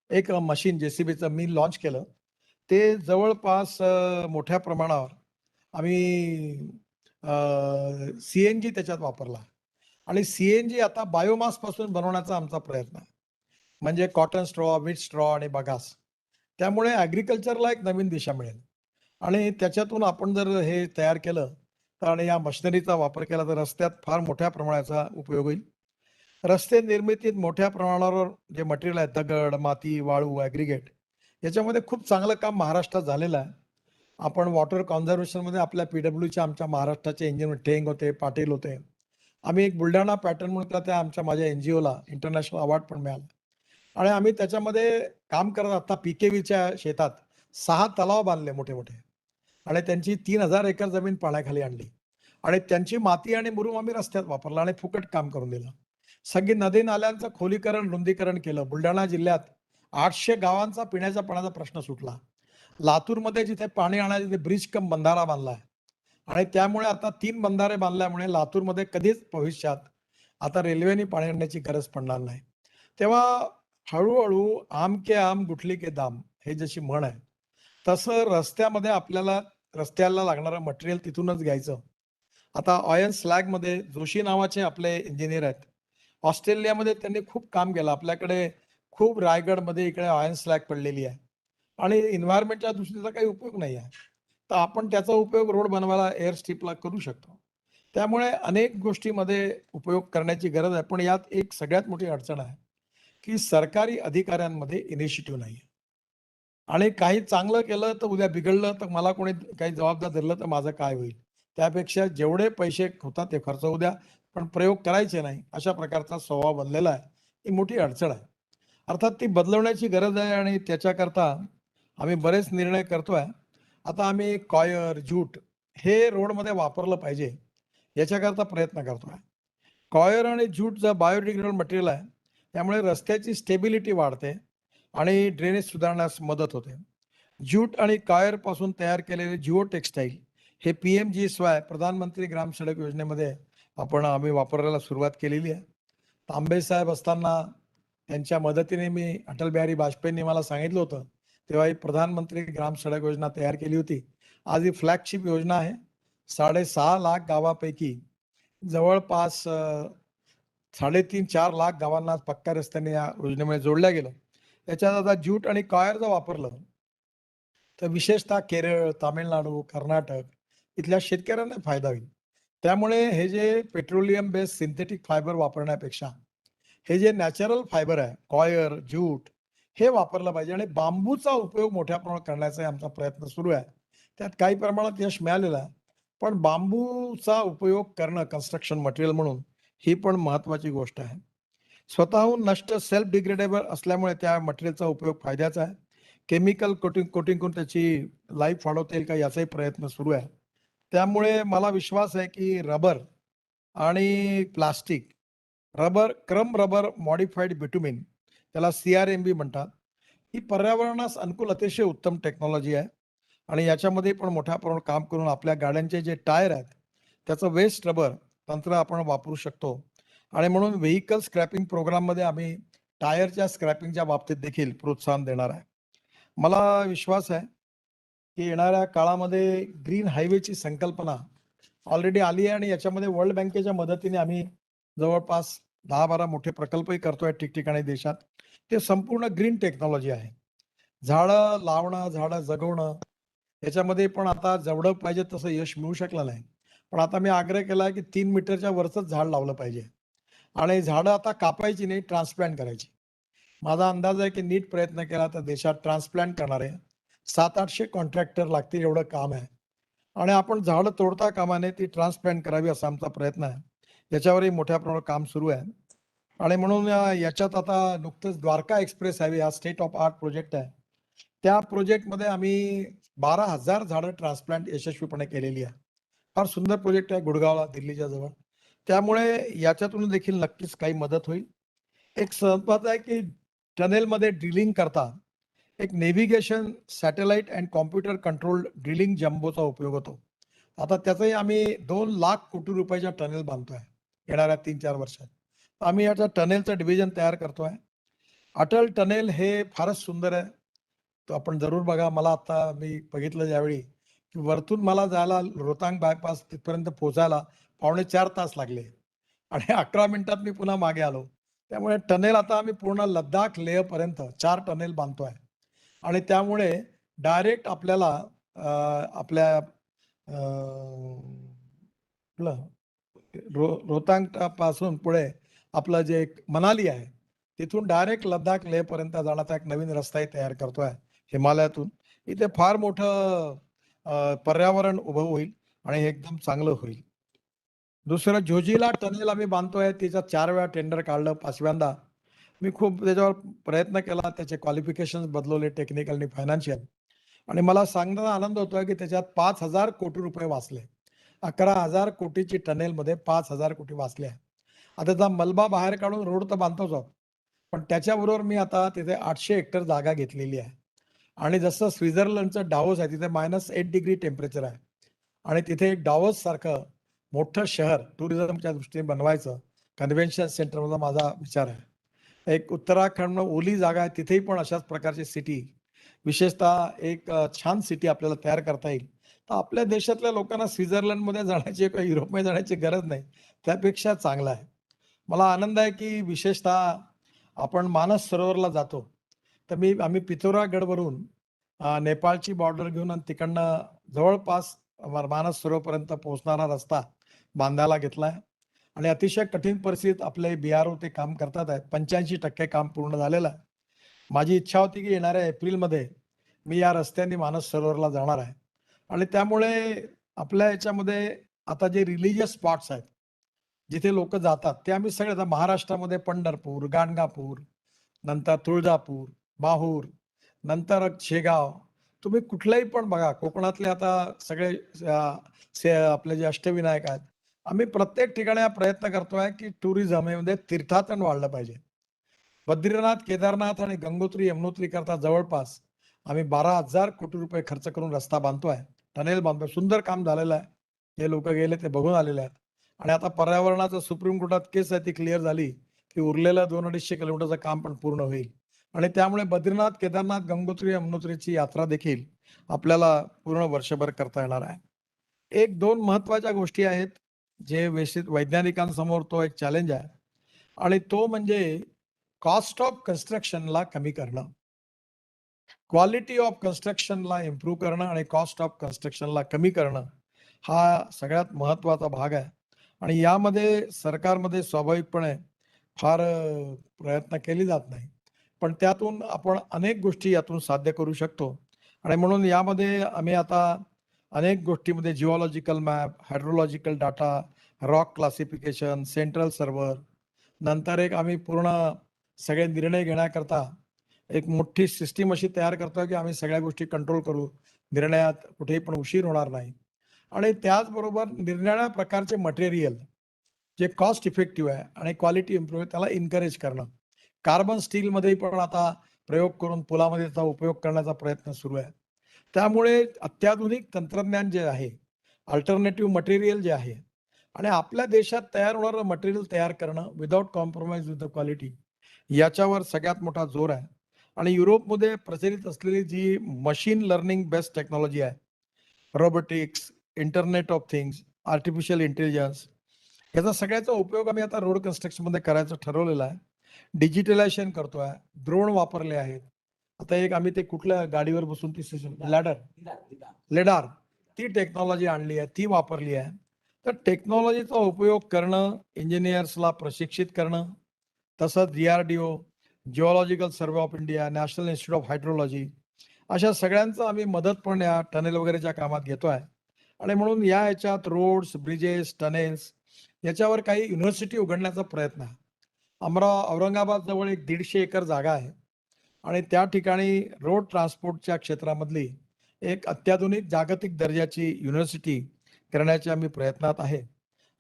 एक मशीन जेसीबीचं मी लॉन्च केलं. ते जवळपास मोठ्या प्रमाणावर आम्ही सीएनजी त्याच्यात वापरला आणि सीएनजी आता बायोमास पासून बनवण्याचा आमचा प्रयत्न आहे. म्हणजे कॉटन स्ट्रॉ, व्हीट स्ट्रॉ आणि बगास. त्यामुळे ॲग्रीकल्चरला एक नवीन दिशा मिळेल आणि त्याच्यातून आपण जर हे तयार केलं तर आणि या मशिनरीचा वापर केला तर रस्त्यात फार मोठ्या प्रमाणाचा उपयोग होईल. रस्ते निर्मितीत मोठ्या प्रमाणावर जे मटेरियल आहे, दगड, माती, वाळू, ॲग्रीगेट, याच्यामध्ये खूप चांगलं काम महाराष्ट्रात झालेलं आहे. आपण वॉटर कॉन्झर्वेशनमध्ये आपल्या पीडब्ल्यूच्या आमच्या महाराष्ट्राचे इंजिनियर ठेंग होते, पाटील होते. आम्ही एक बुलढाणा पॅटर्न म्हणून त्या आमच्या माझ्या एनजीओला इंटरनॅशनल अवॉर्ड पण मिळाला. आणि आम्ही त्याच्यामध्ये काम करत आता पीकेव्हीच्या शेतात 6 तलाव बांधले मोठे-मोठे आणि त्यांची 3000 एकर जमीन पाण्याखाली आणली आणि त्यांची माती आणि मुरूम आम्ही रस्त्यात वापरला आणि फुकट काम करून दिलं. सगळी नदी-नाल्यांचं खोलीकरण, रुंदीकरण केलं. बुलढाणा जिल्ह्यात 800 गावांचा पिण्याच्या पाण्याचा प्रश्न सुटला. लातूरमध्ये जिथे पाणी आणायचं तिथे ब्रिज कम बंधारा बांधला आहे आणि त्यामुळे आता 3 बंधारे बांधल्यामुळे लातूरमध्ये कधीच भविष्यात आता रेल्वेने पाणी आणण्याची गरज पडणार नाही. तेव्हा हळू आम के आम गुठली के दाम हे जशी म्हण आहे, तसं रस्त्यामध्ये आपल्याला रस्त्याला लागणारं मटेरियल तिथूनच घ्यायचं. आता ऑयन स्लॅगमध्ये जोशी नावाचे आपले इंजिनियर आहेत. ऑस्ट्रेलियामध्ये त्यांनी खूप काम केलं. आपल्याकडे खूप रायगडमध्ये इकडे ऑयन स्लॅग पडलेली आहे आणि एन्व्हायर्नमेंटच्या दृष्टीचा काही उपयोग नाही आहे. तर आपण त्याचा उपयोग रोड बनवायला एअर स्ट्रिपला करू शकतो. त्यामुळे अनेक गोष्टीमध्ये उपयोग करण्याची गरज आहे. पण यात एक सगळ्यात मोठी अडचण आहे, की सरकारी अधिकाऱ्यांमध्ये इनिशिएटिव्ह नाही आहे. आणि काही चांगलं केलं तर उद्या बिघडलं तर मला कोणी काही जबाबदार धरलं तर माझं काय होईल? त्यापेक्षा जेवढे पैसे होतात ते खर्च होऊ द्या, पण प्रयोग करायचे नाही. अशा प्रकारचा स्वभाव बनलेला आहे. ही मोठी अडचण आहे. अर्थात ती बदलवण्याची गरज आहे आणि त्याच्याकरता आम्ही बरेच निर्णय करतोय. आता आम्ही कॉयर, ज्यूट हे रोडमध्ये वापरलं पाहिजे, याच्याकरता प्रयत्न करतोय. कॉयर आणि ज्यूट जे बायोडिग्रेडेबल मटेरियल आहे, त्यामुळे रस्त्याची स्टेबिलिटी वाढते आणि ड्रेनेज सुधारण्यास मदत होते. ज्यूट आणि कॉयरपासून तयार केलेले जिओ टेक्सटाईल हे पीएमजीएसवाय प्रधानमंत्री ग्राम सडक योजनेमध्ये आम्ही वापरायला सुरुवात केलेली आहे. तांबे साहेब असताना त्यांच्या मदतीने मी अटल बिहारी वाजपेयींनी मला सांगितलं होतं, तेव्हा ही प्रधानमंत्री ग्राम सडक योजना तयार केली होती. आज ही फ्लॅगशिप योजना आहे. 6.5 लाख गावापैकी जवळपास 3.5-4 लाख गावांना पक्क्या रस्त्याने या योजनेमुळे जोडल्या गेलं. त्याच्यात आता ज्यूट आणि कॉयर जर वापरलं, तर विशेषतः केरळ, तामिळनाडू, कर्नाटक इथल्या शेतकऱ्यांना फायदा होईल. त्यामुळे हे जे पेट्रोलियम बेस्ड सिंथेटिक फायबर वापरण्यापेक्षा हे जे नॅचरल फायबर आहे, कॉयर, ज्यूट हे वापरलं पाहिजे आणि बांबूचा उपयोग मोठ्या प्रमाणात करण्याचा आमचा प्रयत्न सुरू आहे. त्यात काही प्रमाणात यश मिळालेलं आहे. पण बांबूचा उपयोग करणं कन्स्ट्रक्शन मटेरियल म्हणून ही पण महत्त्वाची गोष्ट आहे. स्वतःहून नष्ट सेल्फ डिग्रेडेबल असल्यामुळे त्या मटेरियलचा उपयोग फायद्याचा आहे. केमिकल कोटिंग करून त्याची लाईफ वाढवता येईल का याचाही प्रयत्न सुरू आहे. त्यामुळे मला विश्वास आहे की रबर आणि प्लास्टिक क्रम रबर मॉडिफाईड बिटुमिन त्याला CRMB म्हणतात. ही पर्यावरणास अनुकूल अतिशय उत्तम टेक्नॉलॉजी आहे आणि याच्यामध्ये पण मोठ्या प्रमाणात काम करून आपल्या गाड्यांचे जे टायर आहेत, त्याचं वेस्ट रबर तंत्र आपण वापरू शकतो आणि म्हणून व्हेइकल स्क्रॅपिंग प्रोग्राममध्ये आम्ही टायरच्या स्क्रॅपिंगच्या बाबतीत देखील प्रोत्साहन देणार आहे. मला विश्वास आहे, की येणाऱ्या काळामध्ये ग्रीन हायवेची संकल्पना ऑलरेडी आली आहे आणि याच्यामध्ये वर्ल्ड बँकेच्या मदतीने आम्ही जवळपास 10-12 मोठे प्रकल्पही करतोय ठिकठिकाणी देशात. ते संपूर्ण ग्रीन टेक्नॉलॉजी आहे. झाडं लावणं, झाडं जगवणं याच्यामध्ये पण आता जेवढं पाहिजे तसं यश मिळू शकलं नाही. पण आता मी आग्रह केला आहे, की 3 मीटरच्या वरचंच झाड लावलं पाहिजे आणि झाडं आता कापायची नाही, ट्रान्सप्लांट करायची. माझा अंदाज आहे, की नीट प्रयत्न केला तर देशात ट्रान्सप्लांट करणारे 700-800 कॉन्ट्रॅक्टर लागतील एवढं काम आहे. आणि आपण झाडं तोडता कामा नये, ती ट्रान्सप्लांट करावी असा आमचा प्रयत्न आहे. याच्यावरही मोठ्या प्रमाणात काम सुरू आहे. आणि म्हणून याच्यात आता नुकतंच द्वारका एक्सप्रेस हायवे हा स्टेट ऑफ आर्ट प्रोजेक्ट आहे. त्या प्रोजेक्टमध्ये आम्ही 12,000 झाडं ट्रान्सप्लांट यशस्वीपणे केलेली आहे. फार सुंदर प्रोजेक्ट आहे गुडगावला, दिल्लीच्या जवळ. त्यामुळे याच्यातून देखील नक्कीच काही मदत होईल. एक महत्त्वाचं आहे, की टनेलमध्ये ड्रिलिंग करता एक navigation satellite and computer controlled drilling जम्बोचा उपयोग होतो. आता त्याचाही आम्ही 2 लाख कोटी रुपयाच्या टनेल बांधतोय येणाऱ्या 3-4 वर्षात. आम्ही याच्या टनेलचं डिव्हिजन तयार करतोय. अटल टनेल हे फारच सुंदर आहे. तो आपण जरूर बघा. मला आता मी बघितलं ज्यावेळी, की वरतून मला जायला रोहतांग बायपास तिथपर्यंत पोहोचायला 4.5 तास लागले आणि 11 मिनिटात मी पुन्हा मागे आलो. त्यामुळे टनेल आता आम्ही पूर्ण लद्दाख, लेहपर्यंत 4 टनेल बांधतोय आणि त्यामुळे डायरेक्ट आपल्याला आपल्या आपलं रोहतांग पासून पुढे आपलं जे एक मनाली आहे, तिथून डायरेक्ट लद्दाख, लेहपर्यंत जाण्याचा एक नवीन रस्ताही तयार करतोय हिमालयातून. इथे फार मोठं पर्यावरण उभं होईल आणि हे एकदम चांगलं होईल. दुसरं जोजिला टनेल आम्ही बांधतोय. त्याचा 4 वेळा टेंडर काढलं. 5व्यांदा मी खूप त्याच्यावर प्रयत्न केला. त्याचे क्वालिफिकेशन्स बदलवले टेक्निकल आणि फायनान्शियल आणि मला सांगताना आनंद होतोय, की त्याच्यात 5,000 कोटी रुपये वाचले. 11,000 कोटीची टनेलमध्ये 5,000 कोटी वाचले आहे. आता त्याचा मलबा बाहेर काढून रोड तर बांधतोच आहोत. पण त्याच्याबरोबर मी आता तिथे 800 हेक्टर जागा घेतलेली आहे आणि जसं स्वित्झर्लंडचं डावोस आहे तिथे -8 डिग्री टेम्परेचर आहे आणि तिथे एक डावोस सारखं मोठं शहर टुरिझमच्या दृष्टीने बनवायचं कन्व्हेन्शन सेंटरमधला माझा विचार आहे. एक उत्तराखंड ओली जागा आहे तिथेही पण अशाच प्रकारची सिटी विशेषतः एक छान सिटी आपल्याला तयार करता येईल. तर आपल्या देशातल्या लोकांना स्वित्झर्लंडमध्ये जाण्याची किंवा युरोपमध्ये जाण्याची गरज नाही. त्यापेक्षा चांगलं आहे. मला आनंद आहे की विशेषतः आपण मानस सरोवरला जातो. तर आम्ही पिथौरागडवरून नेपाळची बॉर्डर घेऊन आणि तिकडनं जवळपास मानस सरोवरपर्यंत पोहोचणारा रस्ता बांधायला घेतलाय आणि अतिशय कठीण परिस्थितीत आपले BRO ते काम करतात आहेत. 85% काम पूर्ण झालेलं आहे. माझी इच्छा होती की येणाऱ्या एप्रिलमध्ये मी या रस्त्याने मानस सरोवरला जाणार आहे आणि त्यामुळे आपल्या याच्यामध्ये आता जे रिलिजियस स्पॉट्स आहेत, जिथे लोकं जातात, ते आम्ही सगळे आता महाराष्ट्रामध्ये पंढरपूर, गाणगापूर, नंतर तुळजापूर, माहूर, नंतर शेगाव. तुम्ही कुठलंही पण बघा, कोकणातले आता सगळे आपले जे अष्टविनायक आहेत. आम्ही प्रत्येक ठिकाणी हा प्रयत्न करतोय, की टुरिझम यामध्ये तीर्थाटन वाढलं पाहिजे. बद्रीनाथ, केदारनाथ आणि गंगोत्री, यमुनोत्री करता जवळपास आम्ही 12,000 कोटी रुपये खर्च करून रस्ता बांधतोय, टनेल बांधतोय. सुंदर काम झालेलं आहे. हे लोकं गेले ते बघून आलेले आहेत आणि आता पर्यावरणाचं सुप्रीम कोर्टात केस आहे ती क्लिअर झाली, की उरलेलं 200-250 किलोमीटरचं काम पण पूर्ण होईल आणि त्यामुळे बद्रीनाथ, केदारनाथ, गंगोत्री, यमुनोत्रीची यात्रा देखील आपल्याला पूर्ण वर्षभर करता येणार आहे. 1-2 महत्त्वाच्या गोष्टी आहेत, जे वैज्ञानिकांसमोर तो एक चॅलेंज आहे आणि तो म्हणजे कॉस्ट ऑफ कन्स्ट्रक्शनला कमी करणं. क्वालिटी ऑफ कन्स्ट्रक्शनला इम्प्रूव्ह करणं आणि कॉस्ट ऑफ कन्स्ट्रक्शनला कमी करणं, हा सगळ्यात महत्त्वाचा भाग आहे आणि यामध्ये सरकारमध्ये स्वाभाविकपणे फार प्रयत्न केली जात नाही. पण त्यातून आपण अनेक गोष्टी यातून साध्य करू शकतो आणि म्हणून यामध्ये आम्ही आता अनेक गोष्टीमध्ये geological map, hydrological data, rock classification, central server, नंतर एक आम्ही पूर्ण सगळे निर्णय घेण्याकरता एक मोठी सिस्टीम अशी तयार करतोय, की आम्ही सगळ्या गोष्टी कंट्रोल करू. निर्णयात कुठेही पण उशीर होणार नाही आणि त्याचबरोबर निरनिराळ्या प्रकारचे मटेरियल जे कॉस्ट इफेक्टिव्ह आहे आणि क्वालिटी इम्प्रूव्ह आहे त्याला एन्करेज करणं. कार्बन स्टीलमध्ये पण आता प्रयोग करून पुलामध्ये त्याचा उपयोग करण्याचा प्रयत्न सुरू आहे. त्यामुळे अत्याधुनिक तंत्रज्ञान जे आहे, अल्टरनेटिव्ह मटेरियल जे आहे आणि आपल्या देशात तयार होणारं मटेरियल तयार करणं without compromise with the quality याच्यावर सगळ्यात मोठा जोर आहे आणि युरोपमध्ये प्रचलित असलेली जी मशीन लर्निंग बेस्ड टेक्नॉलॉजी आहे, robotics, internet of things, artificial intelligence याचा सगळ्याचा उपयोग आम्ही आता रोड कन्स्ट्रक्शनमध्ये करायचं ठरवलेलं आहे. डिजिटलायझेशन करतोय, ड्रोन वापरले आहेत. आता एक आम्ही ते कुठल्या गाडीवर बसून ती लेडार ती टेक्नॉलॉजी आणली आहे, ती वापरली आहे. तर टेक्नॉलॉजीचा उपयोग करणं, इंजिनिअर्सला प्रशिक्षित करणं, तसंच DRDO, geological survey of India, national institute of hydrology अशा सगळ्यांचं आम्ही मदत पण या टनेल वगैरेच्या कामात घेतोय आणि म्हणून या ह्याच्यात रोड्स, ब्रिजेस, टनेल्स याच्यावर काही युनिव्हर्सिटी उघडण्याचा प्रयत्न आहे. औरंगाबाद जवळ एक 150 एकर जागा आहे आणि त्या ठिकाणी रोड ट्रान्सपोर्टच्या क्षेत्रामधली एक अत्याधुनिक जागतिक दर्जाची युनिव्हर्सिटी करण्याच्या आम्ही प्रयत्नात आहे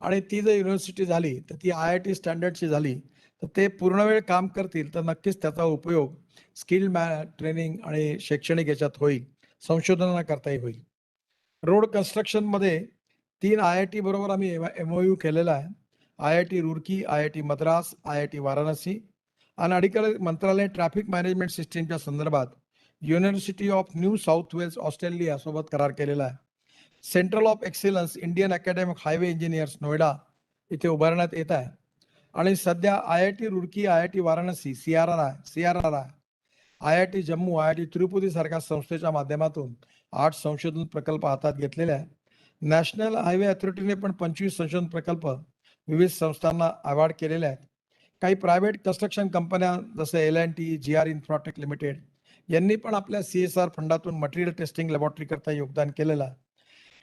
आणि ती जर युनिव्हर्सिटी झाली तर ती IIT स्टँडर्डची झाली तर ते पूर्ण वेळ काम करतील तर नक्कीच त्याचा उपयोग स्किल ट्रेनिंग आणि शैक्षणिक याच्यात होईल, संशोधनाकरताही होईल. रोड कन्स्ट्रक्शनमध्ये 3 IIT बरोबर आम्ही MOU केलेला आहे. IIT Roorkee, IIT Madras, IIT Varanasi आणि अलीकडे मंत्रालय ट्रॅफिक मॅनेजमेंट सिस्टीमच्या संदर्भात university of New South Wales Australia सोबत करार केलेला आहे. Central of excellence Indian academy of highway engineers Noida इथे उभारण्यात येत आहे आणि सध्या IIT Roorkee, IIT Varanasi, CRRI, IIT Jammu, IIT Tirupati सारख्या संस्थेच्या माध्यमातून 8 संशोधन प्रकल्प हातात घेतलेले आहेत. नॅशनल हायवे अथॉरिटीने पण 25 संशोधन प्रकल्प विविध संस्थांना अवॉर्ड केलेले आहेत. काही प्रायव्हेट कन्स्ट्रक्शन कंपन्या जसं L&T, GR इन्फ्राटेक लिमिटेड यांनी पण आपल्या CSR फंडातून मटेरियल टेस्टिंग लॅबोरेटरी करता योगदान केलेलं आहे.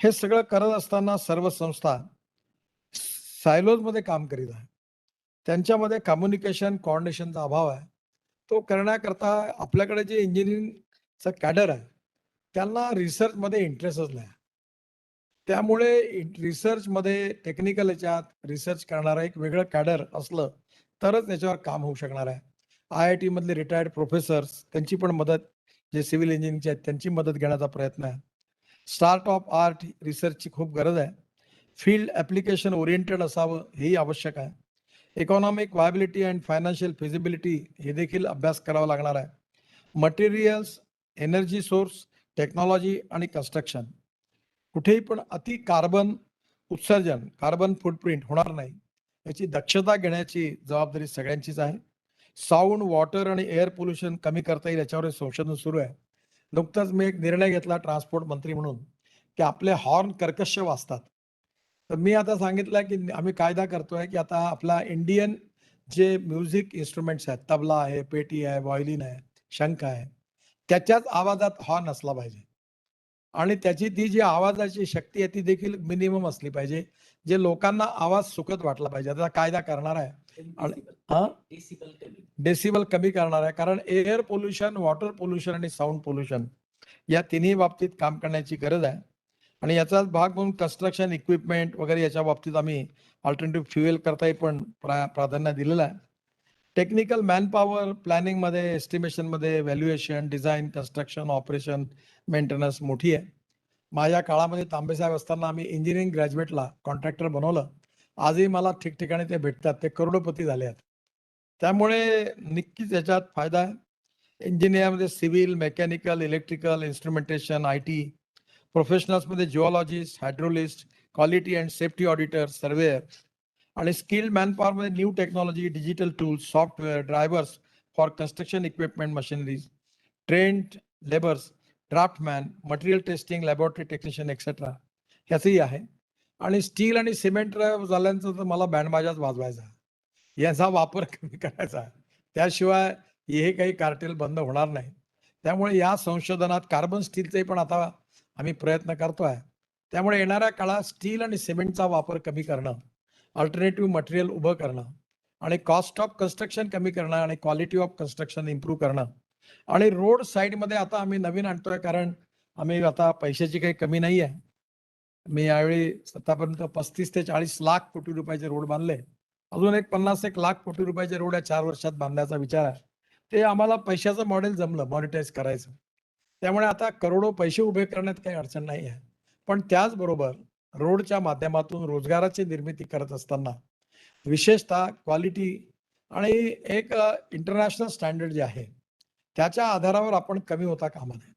हे सगळं करत असताना सर्व संस्था सायलोजमध्ये काम करीत आहे. त्यांच्यामध्ये कम्युनिकेशन कोऑर्डिनेशनचा अभाव आहे. तो करण्याकरता आपल्याकडे जे इंजिनिअरिंगचं कॅडर आहे, त्यांना रिसर्चमध्ये इंटरेस्टच नाही. त्यामुळे रिसर्चमध्ये टेक्निकल याच्यात रिसर्च करणारा एक वेगळं कॅडर असलं तरच याच्यावर काम होऊ शकणार आहे. IIT मधले रिटायर्ड प्रोफेसर्स त्यांची पण मदत, जे सिव्हिल इंजिनिअरिंगचे आहेत त्यांची मदत घेण्याचा प्रयत्न आहे. स्टार्ट ऑफ आर्ट रिसर्चची खूप गरज आहे. फील्ड ॲप्लिकेशन ओरिएंटेड असावं हेही आवश्यक आहे. इकॉनॉमिक व्हायबिलिटी अँड फायनान्शियल फिजिबिलिटी हे देखील अभ्यास करावा लागणार आहे. मटेरियल्स, एनर्जी सोर्स, टेक्नॉलॉजी आणि कन्स्ट्रक्शन कुठेही पण अति कार्बन उत्सर्जन, कार्बन फूटप्रिंट होणार नाही याची दक्षता घेण्याची जबाबदारी सगळ्यांचीच आहे. साऊंड, वॉटर आणि एअर पोल्युशन कमी करता येईल याच्यावर संशोधन सुरू आहे. नुकताच मी एक निर्णय घेतला ट्रान्सपोर्ट मंत्री म्हणून, की आपले हॉर्न कर्कश वाजतात. तर मी आता सांगितलं की आम्ही कायदा करतोय की आता आपला इंडियन जे म्युझिक इन्स्ट्रुमेंट्स आहेत, तबला आहे, पेटी आहे, व्हायोलिन आहे, शंख आहे, त्याच्याच आवाजात हॉर्न असला पाहिजे. आणि त्याची ती जी आवाजाची शक्ती आहे ती देखील मिनिमम असली पाहिजे. जे लोकांना आवाज सुखद वाटला पाहिजे. आता कायदा करणार आहे. आणि हां? डेसिबल कमी करणार आहे. कारण एअर पोल्युशन, वॉटर पोल्युशन आणि साउंड पोल्युशन या तिन्ही बाबतीत काम करण्याची गरज आहे. आणि याचाच भाग म्हणून कन्स्ट्रक्शन इक्विपमेंट वगैरे याच्या बाबतीत आम्ही अल्टरनेटिव्ह फ्युएल करताही पण प्राधान्य दिलेलं आहे. टेक्निकल मॅनपॉवर प्लॅनिंगमध्ये, एस्टिमेशनमध्ये, valuation, design, construction, operation, maintenance मोठी आहे. माझ्या काळामध्ये तांबेसाहेब असताना आम्ही इंजिनिअरिंग ग्रॅज्युएटला कॉन्ट्रॅक्टर बनवलं. आजही मला ठिकठिकाणी ते भेटतात. ते करोडोपती झाले आहेत. त्यामुळे नक्कीच याच्यात फायदा आहे. इंजिनिअरमध्ये civil, mechanical, electrical, instrumentation, IT, प्रोफेशनल्समध्ये geologist, hydrologist, quality and safety auditor, surveyor आणि स्किल्ड मॅनपॉवरमध्ये new technology, digital tools, software, drivers for construction equipment machineries, trained labours, draftsman, material testing, laboratory technician etcetera ह्याचंही आहे. आणि स्टील आणि सिमेंट झाल्यानंतर तर मला बँडबाजाच वाजवायचा आहे. याचा वापर कमी करायचा आहे. त्याशिवाय हे काही कार्टेल बंद होणार नाही. त्यामुळे या संशोधनात कार्बन स्टीलचे पण आता आम्ही प्रयत्न करतोय. त्यामुळे येणाऱ्या काळात स्टील आणि सिमेंटचा वापर कमी करणं, अल्टरनेटिव्ह मटेरियल उभं करणं आणि कॉस्ट ऑफ कन्स्ट्रक्शन कमी करणं आणि क्वालिटी ऑफ कन्स्ट्रक्शन इम्प्रूव्ह करणं आणि रोड साईडमध्ये आता आम्ही नवीन आणतोय, कारण आम्ही आता पैशाची काही कमी नाही आहे. मी यावेळी आतापर्यंत 35 ते 40 लाख कोटी रुपयाचे रोड बांधले. अजून एक 50 लाख कोटी रुपयाचे रोड या 4 वर्षात बांधण्याचा विचार आहे. ते आम्हाला पैशाचं मॉडेल जमलं मॉनिटाईज करायचं. त्यामुळे आता करोडो पैसे उभे करण्यात काही अडचण नाही आहे. पण त्याचबरोबर रोडच्या माध्यमातून रोजगाराची निर्मिती करत असताना विशेषतः क्वालिटी आणि एक इंटरनॅशनल स्टँडर्ड जे आहे, त्याच्या आधारावर आपण कमी होता कामा नये.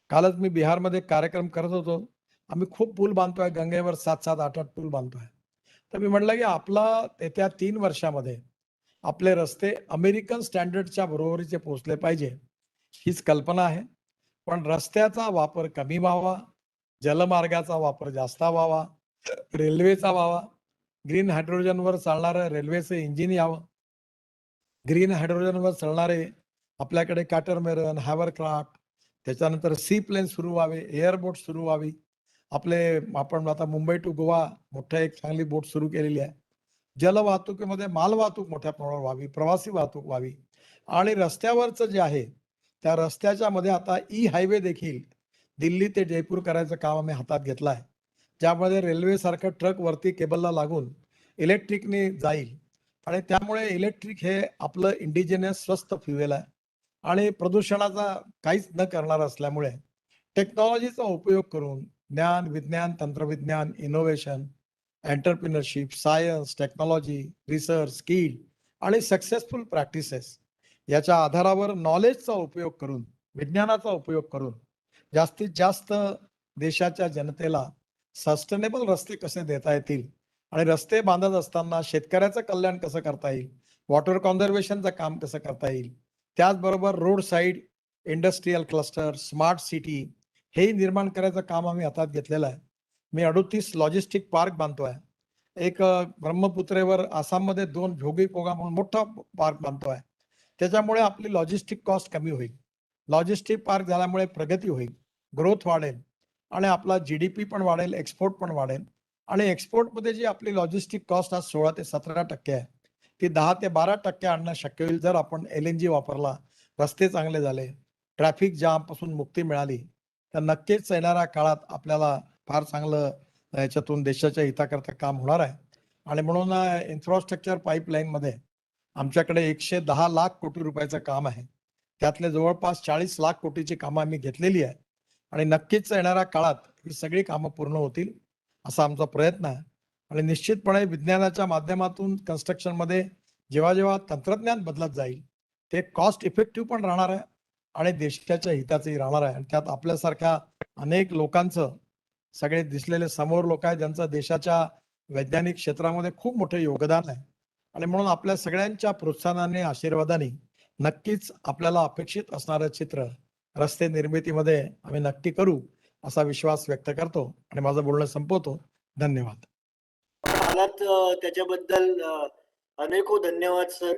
कालच मी बिहारमध्ये एक कार्यक्रम करत होतो. आम्ही खूप पूल बांधतोय गंगेवर 7-7, 8-8 पूल बांधतोय. तर मी म्हटलं की आपला येत्या 3 वर्षामध्ये आपले रस्ते अमेरिकन स्टँडर्डच्या बरोबरीचे पोहोचले पाहिजे. हीच कल्पना आहे. पण रस्त्याचा वापर कमी व्हावा, जलमार्गाचा वापर जास्त व्हावा, रेल्वेचा व्हावा, ग्रीन हायड्रोजनवर चालणारं रेल्वेचं इंजिन यावं. ग्रीन हायड्रोजनवर चालणारे आपल्याकडे कॅटरमेरन, हॉवरक्राफ्ट, त्याच्यानंतर सी प्लेन सुरू व्हावे, एअर बोट सुरू व्हावी. आपले आपण आता मुंबई टू गोवा मोठं एक चांगली बोट सुरू केलेली आहे. जलवाहतुकीमध्ये मालवाहतूक मोठ्या प्रमाणावर व्हावी, प्रवासी वाहतूक व्हावी आणि रस्त्यावरचं जे आहे, त्या रस्त्याच्या मध्ये आता हायवे देखील दिल्ली ते जयपूर करायचं काम आम्ही हातात घेतलं आहे. ज्यामध्ये रेल्वेसारखं ट्रक वरती केबलला लागून इलेक्ट्रिकने जाईल आणि त्यामुळे इलेक्ट्रिक हे आपलं इंडिजिनस स्वस्त फ्युएल आहे आणि प्रदूषणाचा काहीच न करणार असल्यामुळे टेक्नॉलॉजीचा उपयोग करून ज्ञान, विज्ञान, तंत्रविज्ञान, innovation, entrepreneurship, science, technology, research, skill आणि सक्सेसफुल प्रॅक्टिसेस याच्या आधारावर नॉलेजचा उपयोग करून, विज्ञानाचा उपयोग करून जास्तीत जास्त देशाच्या जनतेला सस्टेनेबल रस्ते कसे देता येतील आणि रस्ते बांधत असताना शेतकऱ्याचं कल्याण कसं करता येईल, वॉटर कॉन्झर्वेशनचं काम कसं करता येईल, त्याचबरोबर road side industrial cluster, smart city हेही निर्माण करायचं काम आम्ही हातात घेतलेलं आहे. मी 38 लॉजिस्टिक पार्क बांधतोय. एक ब्रह्मपुत्रेवर आसाममध्ये 2 जोगीपोगा म्हणून मोठा पार्क बांधतोय. त्याच्यामुळे आपली लॉजिस्टिक कॉस्ट कमी होईल. लॉजिस्टिक पार्क झाल्यामुळे प्रगती होईल, ग्रोथ वाढेल आणि आपला जीडीपी पण वाढेल, एक्सपोर्ट पण वाढेल. आणि एक्सपोर्टमध्ये जी आपली लॉजिस्टिक कॉस्ट आज 16 ते 17% आहे, ती 10 ते 12% आणणं शक्य होईल जर आपण LNG वापरला, रस्ते चांगले झाले, ट्रॅफिक जामपासून मुक्ती मिळाली, तर नक्कीच येणाऱ्या काळात आपल्याला फार चांगलं याच्यातून देशाच्या हिताकरता काम होणार आहे. आणि म्हणून इन्फ्रास्ट्रक्चर पाईपलाईनमध्ये आमच्याकडे 110 लाख कोटी रुपयाचं काम आहे. त्यातले जवळपास 40 लाख कोटीची कामं आम्ही घेतलेली आहे आणि नक्कीच येणाऱ्या काळात ही सगळी कामं पूर्ण होतील, असा आमचा प्रयत्न आहे. आणि निश्चितपणे विज्ञानाच्या माध्यमातून कन्स्ट्रक्शनमध्ये जेव्हा तंत्रज्ञान बदलत जाईल, ते कॉस्ट इफेक्टिव्ह पण राहणार आहे आणि देशाच्या हिताचंही राहणार आहे. आणि त्यात आपल्यासारख्या अनेक लोकांचं, सगळे दिसलेले समोर लोक आहेत ज्यांचं देशाच्या वैज्ञानिक क्षेत्रामध्ये खूप मोठं योगदान आहे. आणि म्हणून आपल्या सगळ्यांच्या प्रोत्साहनाने, आशीर्वादाने नक्कीच आपल्याला अपेक्षित असणारं चित्र रस्ते निर्मितीमध्ये आम्ही नक्की करू, असा विश्वास व्यक्त करतो आणि माझं बोलणं संपवतो. धन्यवाद. आलात त्याच्याबद्दल अनेको धन्यवाद सर.